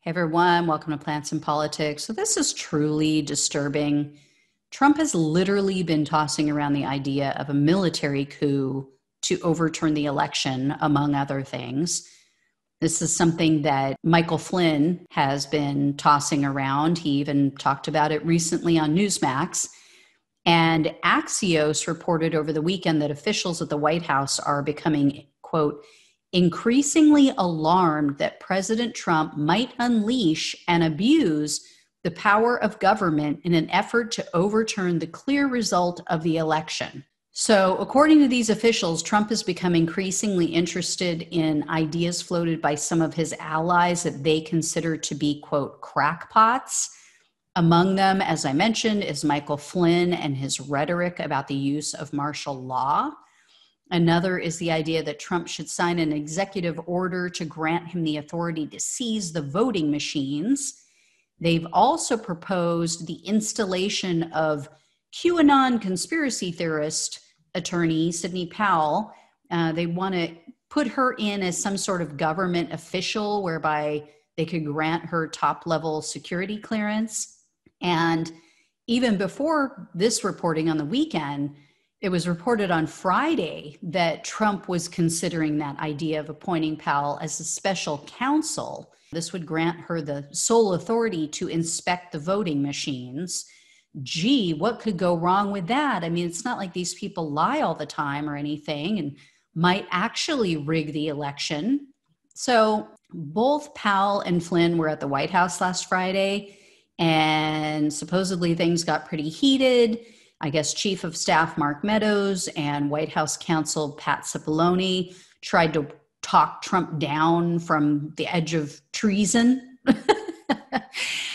Hey everyone, welcome to Plants and Politics. So this is truly disturbing. Trump has literally been tossing around the idea of a military coup to overturn the election, among other things. This is something that Michael Flynn has been tossing around. He even talked about it recently on Newsmax. And Axios reported over the weekend that officials at the White House are becoming, quote, increasingly alarmed that President Trump might unleash and abuse the power of government in an effort to overturn the clear result of the election. So, according to these officials, Trump has become increasingly interested in ideas floated by some of his allies that they consider to be, quote, crackpots. Among them, as I mentioned, is Michael Flynn and his rhetoric about the use of martial law. Another is the idea that Trump should sign an executive order to grant him the authority to seize the voting machines. They've also proposed the installation of QAnon conspiracy theorist attorney Sydney Powell. They want to put her in as some sort of government official whereby they could grant her top-level security clearance. And even before this reporting on the weekend, it was reported on Friday that Trump was considering that idea of appointing Powell as a special counsel. This would grant her the sole authority to inspect the voting machines. Gee, what could go wrong with that? I mean, it's not like these people lie all the time or anything and might actually rig the election. So both Powell and Flynn were at the White House last Friday, and supposedly things got pretty heated. I guess Chief of Staff Mark Meadows and White House counsel Pat Cipollone tried to talk Trump down from the edge of treason.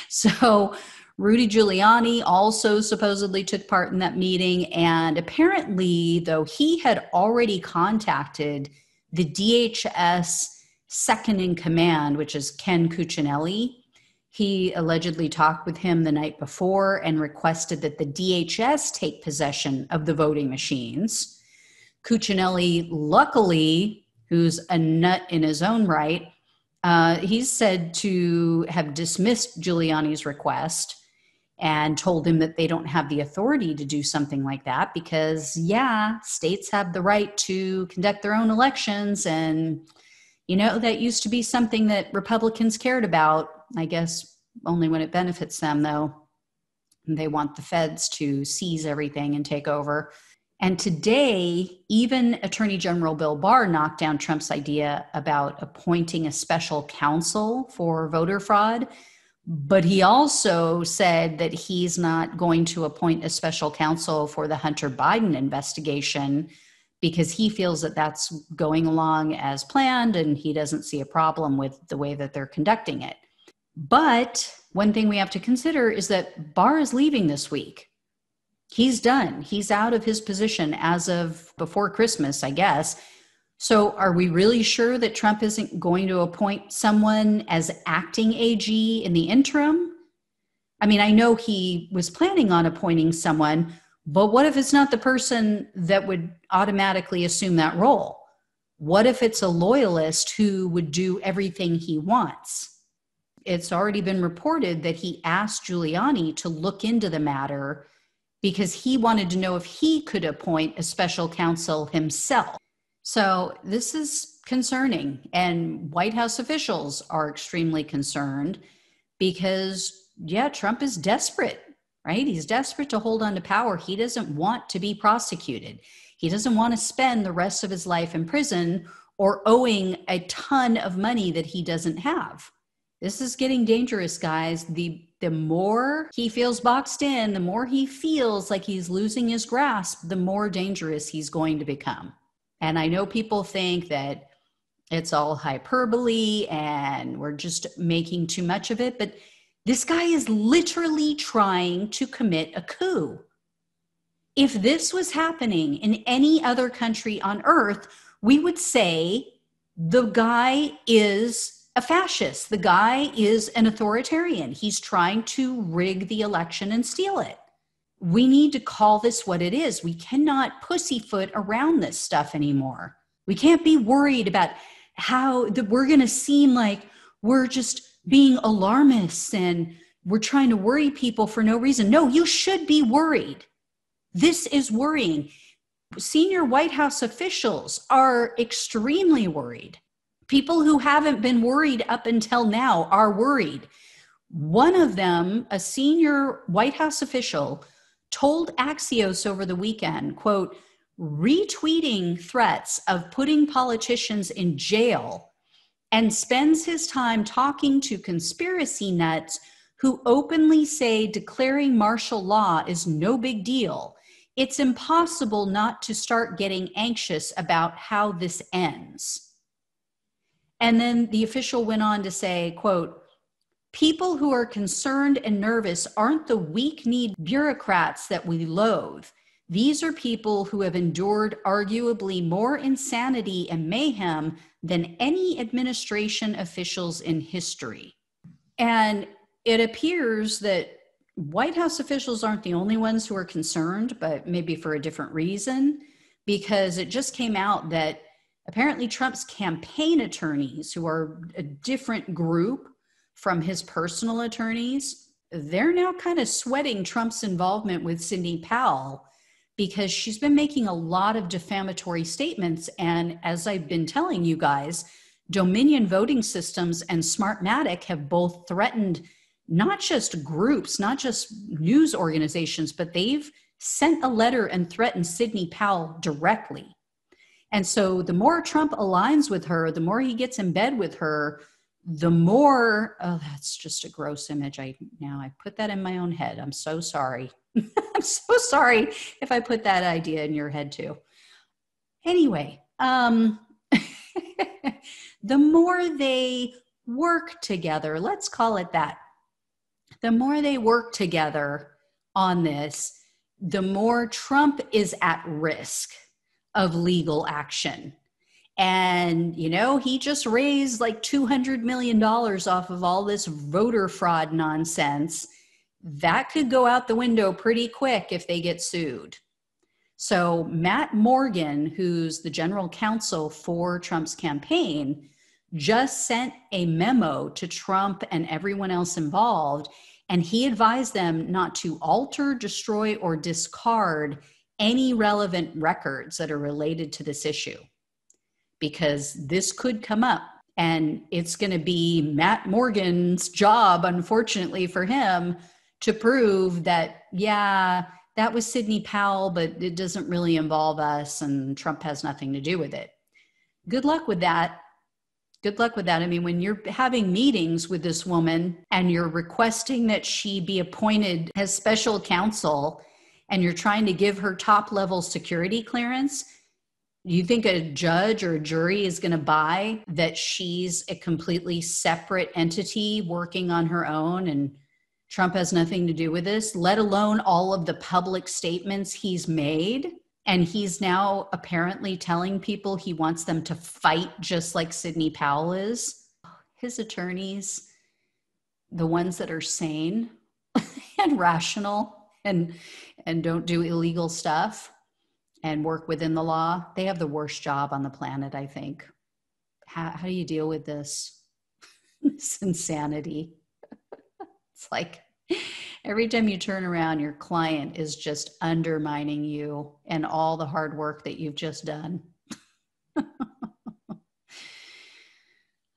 So Rudy Giuliani also supposedly took part in that meeting. And apparently, though, he had already contacted the DHS second in command, which is Ken Cuccinelli. He allegedly talked with him the night before and requested that the DHS take possession of the voting machines. Cuccinelli, luckily, who's a nut in his own right, he's said to have dismissed Giuliani's request and told him that they don't have the authority to do something like that because, yeah, states have the right to conduct their own elections. And, you know, that used to be something that Republicans cared about. I guess only when it benefits them, though. They want the feds to seize everything and take over. And today, even Attorney General Bill Barr knocked down Trump's idea about appointing a special counsel for voter fraud. But he also said that he's not going to appoint a special counsel for the Hunter Biden investigation because he feels that that's going along as planned and he doesn't see a problem with the way that they're conducting it. But one thing we have to consider is that Barr is leaving this week. He's done. He's out of his position as of before Christmas, I guess. So are we really sure that Trump isn't going to appoint someone as acting AG in the interim? I mean, I know he was planning on appointing someone, but what if it's not the person that would automatically assume that role? What if it's a loyalist who would do everything he wants? It's already been reported that he asked Giuliani to look into the matter because he wanted to know if he could appoint a special counsel himself. So this is concerning, and White House officials are extremely concerned because, yeah, Trump is desperate, right? He's desperate to hold on to power. He doesn't want to be prosecuted. He doesn't want to spend the rest of his life in prison or owing a ton of money that he doesn't have. This is getting dangerous, guys. The more he feels boxed in, the more he feels like he's losing his grasp, the more dangerous he's going to become. And I know people think that it's all hyperbole and we're just making too much of it, but this guy is literally trying to commit a coup. If this was happening in any other country on earth, we would say the guy is a fascist. The guy is an authoritarian. He's trying to rig the election and steal it. We need to call this what it is. We cannot pussyfoot around this stuff anymore. We can't be worried about how that we're going to seem like we're just being alarmists and we're trying to worry people for no reason. No, you should be worried. This is worrying. Senior White House officials are extremely worried. People who haven't been worried up until now are worried. One of them, a senior White House official, told Axios over the weekend, quote, retweeting threats of putting politicians in jail and spends his time talking to conspiracy nuts who openly say declaring martial law is no big deal. It's impossible not to start getting anxious about how this ends. And then the official went on to say, quote, people who are concerned and nervous aren't the weak-kneed bureaucrats that we loathe. These are people who have endured arguably more insanity and mayhem than any administration officials in history. And it appears that White House officials aren't the only ones who are concerned, but maybe for a different reason, because it just came out that apparently Trump's campaign attorneys, who are a different group from his personal attorneys, they're now kind of sweating Trump's involvement with Sydney Powell because she's been making a lot of defamatory statements. And as I've been telling you guys, Dominion Voting Systems and Smartmatic have both threatened not just groups, not just news organizations, but they've sent a letter and threatened Sydney Powell directly. And so the more Trump aligns with her, the more he gets in bed with her, the more, oh, that's just a gross image. I put that in my own head. I'm so sorry. I'm so sorry if I put that idea in your head too. Anyway, the more they work together, let's call it that, the more they work together on this, the more Trump is at risk of legal action. And, you know, he just raised like $200 million off of all this voter fraud nonsense. That could go out the window pretty quick if they get sued. So Matt Morgan, who's the general counsel for Trump's campaign, just sent a memo to Trump and everyone else involved, and he advised them not to alter, destroy, or discard any relevant records that are related to this issue, because this could come up. And it's going to be Matt Morgan's job, unfortunately for him, to prove that, yeah, that was Sydney Powell, but it doesn't really involve us and Trump has nothing to do with it. Good luck with that. Good luck with that. I mean, when you're having meetings with this woman and you're requesting that she be appointed as special counsel and you're trying to give her top level security clearance, you think a judge or a jury is going to buy that she's a completely separate entity working on her own and Trump has nothing to do with this, let alone all of the public statements he's made? And he's now apparently telling people he wants them to fight just like Sydney Powell is. His attorneys, the ones that are sane and rational and don't do illegal stuff and work within the law, they have the worst job on the planet, I think. How do you deal with this? This insanity. It's like every time you turn around, your client is just undermining you and all the hard work that you've just done.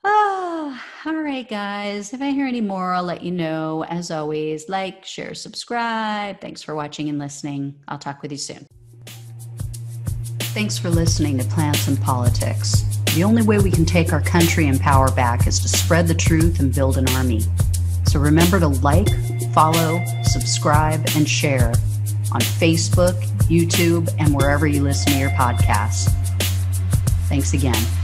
Oh, all right, guys. If I hear any more, I'll let you know. As always, like, share, subscribe. Thanks for watching and listening. I'll talk with you soon. Thanks for listening to Plants and Politics. The only way we can take our country and power back is to spread the truth and build an army. So remember to like, follow, subscribe, and share on Facebook, YouTube, and wherever you listen to your podcasts. Thanks again.